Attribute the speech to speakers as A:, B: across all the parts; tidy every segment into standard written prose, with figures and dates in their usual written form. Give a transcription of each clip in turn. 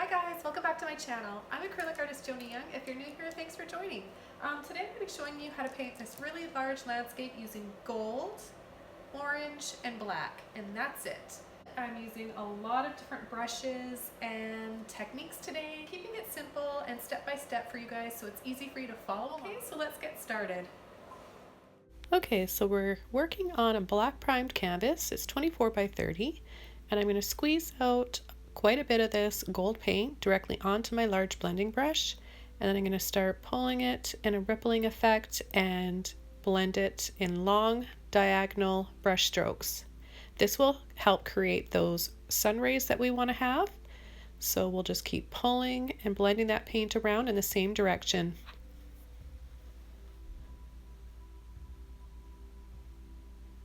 A: guys, welcome back to my channel. I'm acrylic artist Joni Young. If you're new here, thanks for joining. Today I'm going to be showing you how to paint this really large landscape using gold, orange, and black, and that's it. I'm using a lot of different brushes and techniques today, keeping it simple and step by step for you guys so it's easy for you to follow. Okay, so let's get started. Okay, so we're working on a black primed canvas. It's 24 by 30, and I'm going to squeeze out quite a bit of this gold paint directly onto my large blending brush, and then I'm going to start pulling it in a rippling effect and blend it in long diagonal brush strokes. This will help create those sun rays that we want to have, so we'll just keep pulling and blending that paint around in the same direction.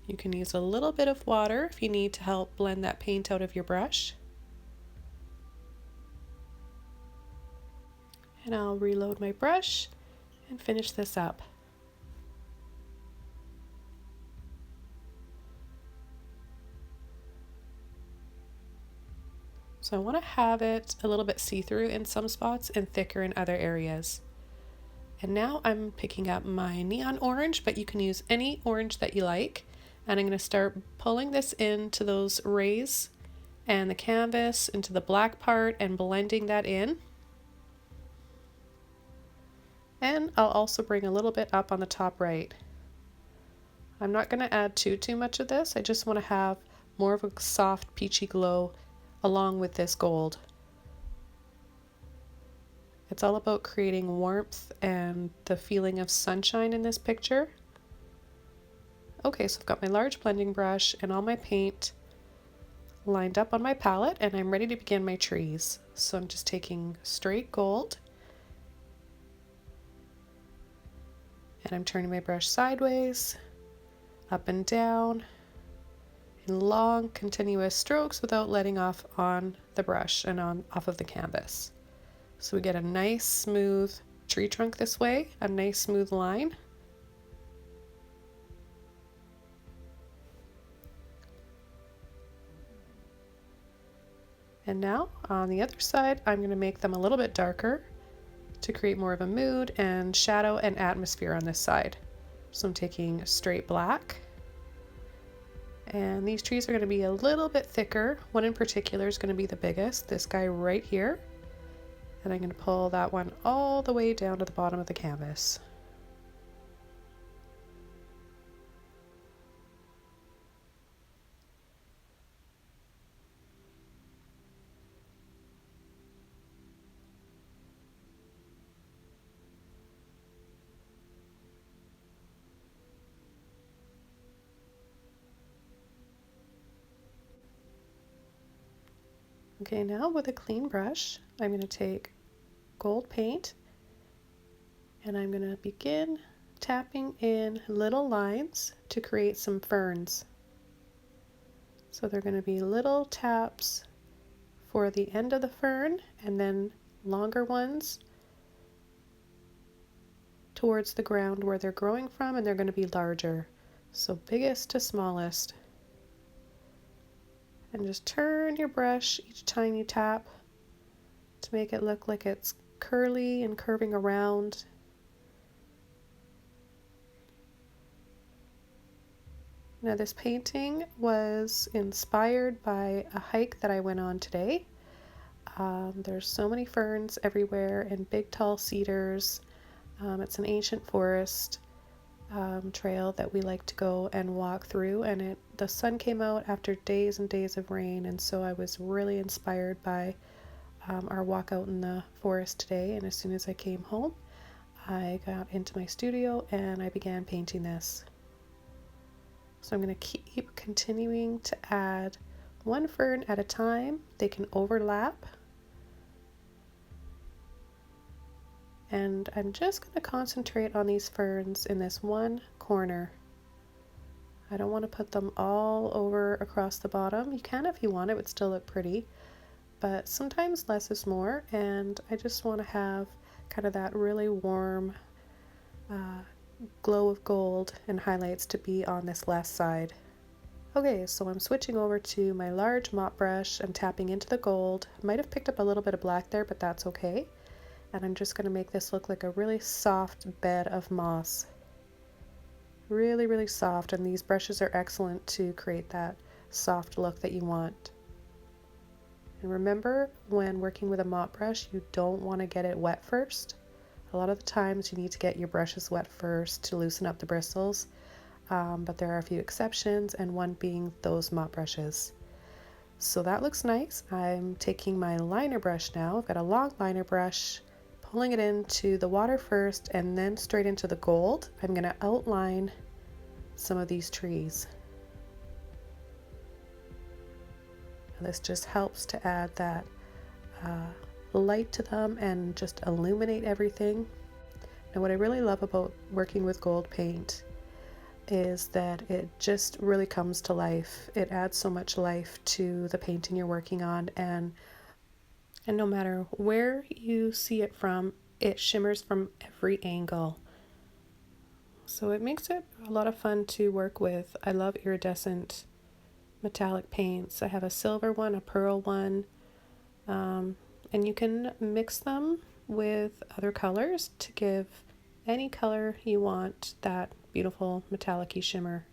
A: You can use a little bit of water if you need to help blend that paint out of your brush. And I'll reload my brush and finish this up. So I want to have it a little bit see-through in some spots and thicker in other areas. And now I'm picking up my neon orange, but you can use any orange that you like. And I'm going to start pulling this into those rays and the canvas into the black part and blending that in. And I'll also bring a little bit up on the top right. I'm not going to add too much of this. I just want to have more of a soft peachy glow along with this gold. It's all about creating warmth and the feeling of sunshine in this picture. Okay, so I've got my large blending brush and all my paint lined up on my palette, and I'm ready to begin my trees. So I'm just taking straight gold and I'm turning my brush sideways, up and down, in long continuous strokes without letting off on the brush and off of the canvas. So we get a nice smooth tree trunk this way, a nice smooth line. And now on the other side, I'm going to make them a little bit darker to create more of a mood and shadow and atmosphere on this side. So I'm taking straight black, and these trees are going to be a little bit thicker. One in particular is going to be the biggest, this guy right here, and I'm going to pull that one all the way down to the bottom of the canvas. Okay, now with a clean brush, I'm going to take gold paint and I'm going to begin tapping in little lines to create some ferns. So they're going to be little taps for the end of the fern and then longer ones towards the ground where they're growing from, and they're going to be larger. So biggest to smallest. And just turn your brush each time you tap to make it look like it's curly and curving around. Now this painting was inspired by a hike that I went on today. There's so many ferns everywhere and big tall cedars. It's an ancient forest trail that we like to go and walk through, and the sun came out after days and days of rain, and so I was really inspired by our walk out in the forest today. And as soon as I came home, I got into my studio and I began painting this. So I'm going to keep continuing to add one fern at a time. They can overlap. And I'm just going to concentrate on these ferns in this one corner. I don't want to put them all over across the bottom. You can if you want, it would still look pretty. But sometimes less is more, and I just want to have kind of that really warm glow of gold and highlights to be on this last side
B: Okay, so I'm switching over to my large mop brush. I'm tapping into the gold. Might have picked up a little bit of black there, but that's okay. And I'm just going to make this look like a really soft bed of moss. Really, really soft, and these brushes are excellent to create that soft look that you want. And remember, when working with a mop brush, you don't want to get it wet first. A lot of the times you need to get your brushes wet first to loosen up the bristles. But there are a few exceptions, and one being those mop brushes. So that looks nice. I'm taking my liner brush now. I've got a long liner brush, pulling it into the water first and then straight into the gold. I'm going to outline some of these trees. And this just helps to add that light to them and just illuminate everything. Now what I really love about working with gold paint is that it just really comes to life. It adds so much life to the painting you're working on, and no matter where you see it from, it shimmers from every angle. So it makes it a lot of fun to work with. I love iridescent metallic paints. I have a silver one, a pearl one, and you can mix them with other colors to give any color you want that beautiful metallic-y shimmer.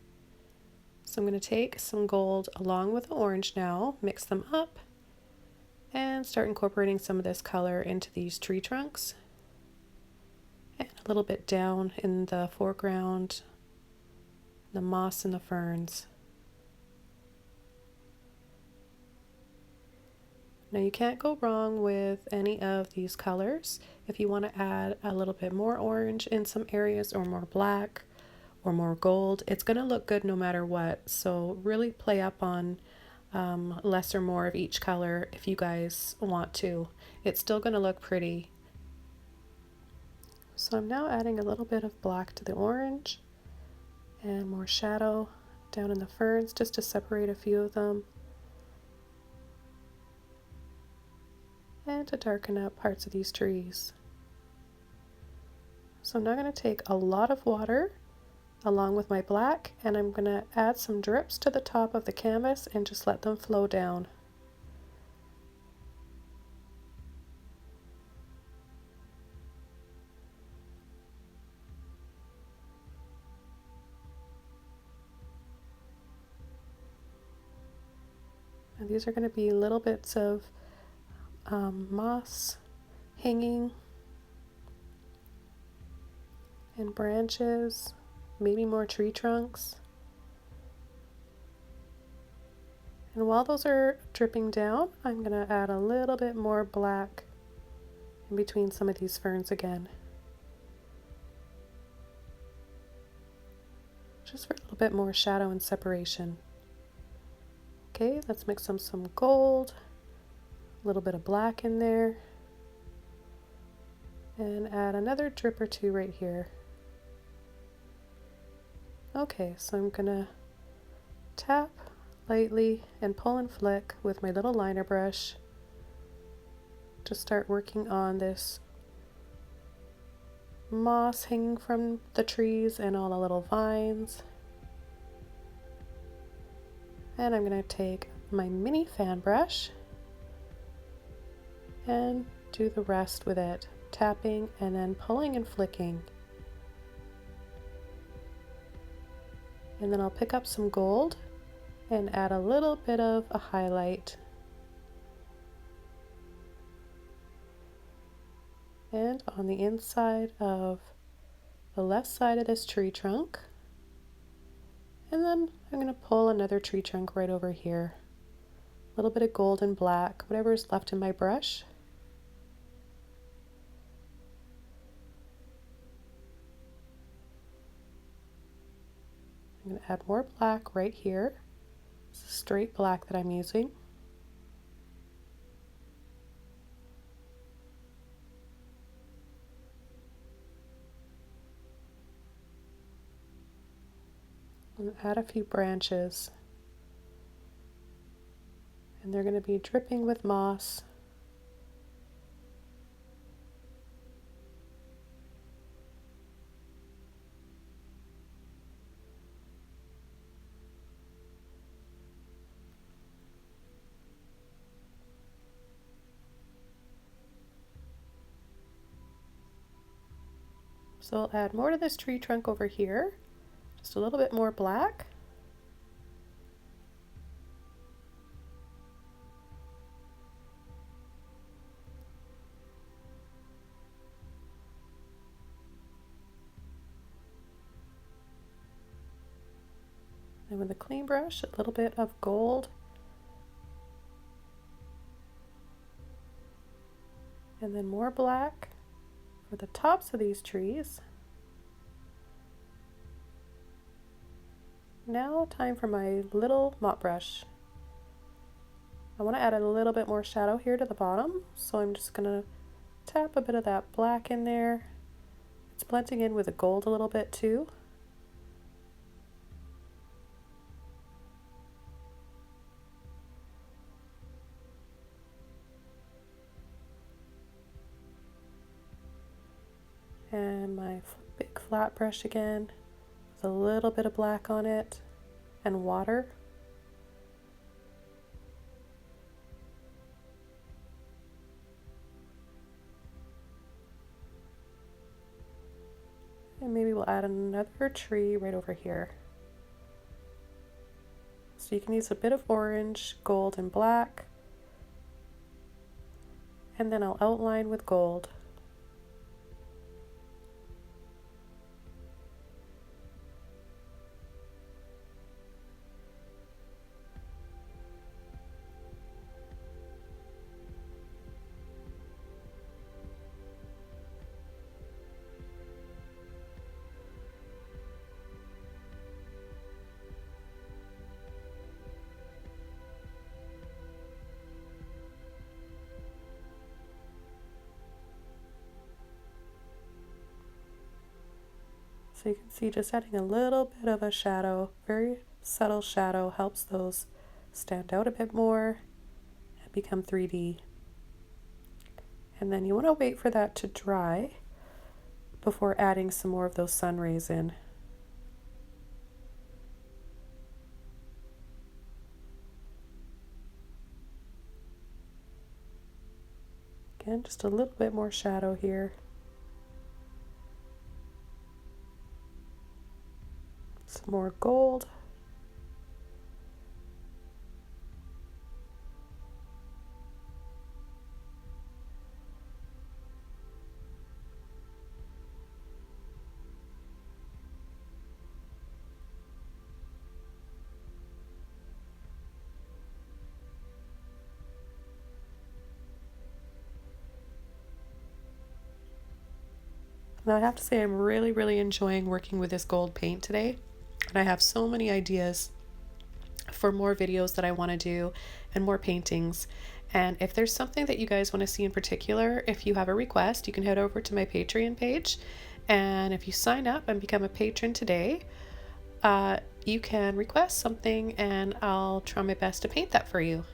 B: So I'm going to take some gold along with the orange now, mix them up, and start incorporating some of this color into these tree trunks. And a little bit down in the foreground, the moss and the ferns. Now you can't go wrong with any of these colors. If you want to add a little bit more orange in some areas, or more black, or more gold, it's going to look good no matter what. So really play up on less or more of each color if you guys want to. It's still going to look pretty. So I'm now adding a little bit of black to the orange and more shadow down in the ferns just to separate a few of them and to darken up parts of these trees. So I'm now going to take a lot of water along with my black, and I'm going to add some drips to the top of the canvas and just let them flow down. And these are going to be little bits of moss hanging and branches, maybe more tree trunks. And while those are dripping down, I'm going to add a little bit more black in between some of these ferns again, just for a little bit more shadow and separation. Okay, let's mix some gold, a little bit of black in there, and add another drip or two right here. Okay, so I'm gonna tap lightly and pull and flick with my little liner brush to start working on this moss hanging from the trees and all the little vines. And I'm going to take my mini fan brush and do the rest with it, tapping and then pulling and flicking. And then I'll pick up some gold and add a little bit of a highlight. And on the inside of the left side of this tree trunk. And then I'm going to pull another tree trunk right over here. A little bit of gold and black, whatever is left in my brush. I'm going to add more black right here. It's straight black that I'm using. And add a few branches. And they're going to be dripping with moss. So I'll add more to this tree trunk over here, just a little bit more black. And with a clean brush, a little bit of gold. And then more black for the tops of these trees. Now time for my little mop brush. I want to add a little bit more shadow here to the bottom, so I'm just going to tap a bit of that black in there. It's blending in with the gold a little bit too. And my big flat brush again with a little bit of black on it and water. And maybe we'll add another tree right over here. So you can use a bit of orange, gold, and black. And then I'll outline with gold. So you can see just adding a little bit of a shadow, very subtle shadow, helps those stand out a bit more and become 3D. And then you want to wait for that to dry before adding some more of those sun rays in. Again, just a little bit more shadow here. Some more gold. Now I have to say I'm really enjoying working with this gold paint today. And I have so many ideas for more videos that I want to do and more paintings. And if there's something that you guys want to see in particular, if you have a request, you can head over to my Patreon page. And if you sign up and become a patron today, you can request something and I'll try my best to paint that for you.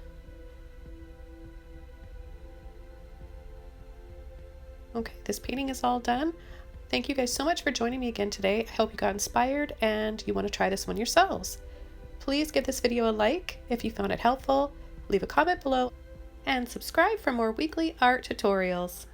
B: Okay, this painting is all done. Thank you guys so much for joining me again today. I hope you got inspired and you want to try this one yourselves. Please give this video a like if you found it helpful, leave a comment below, and subscribe for more weekly art tutorials.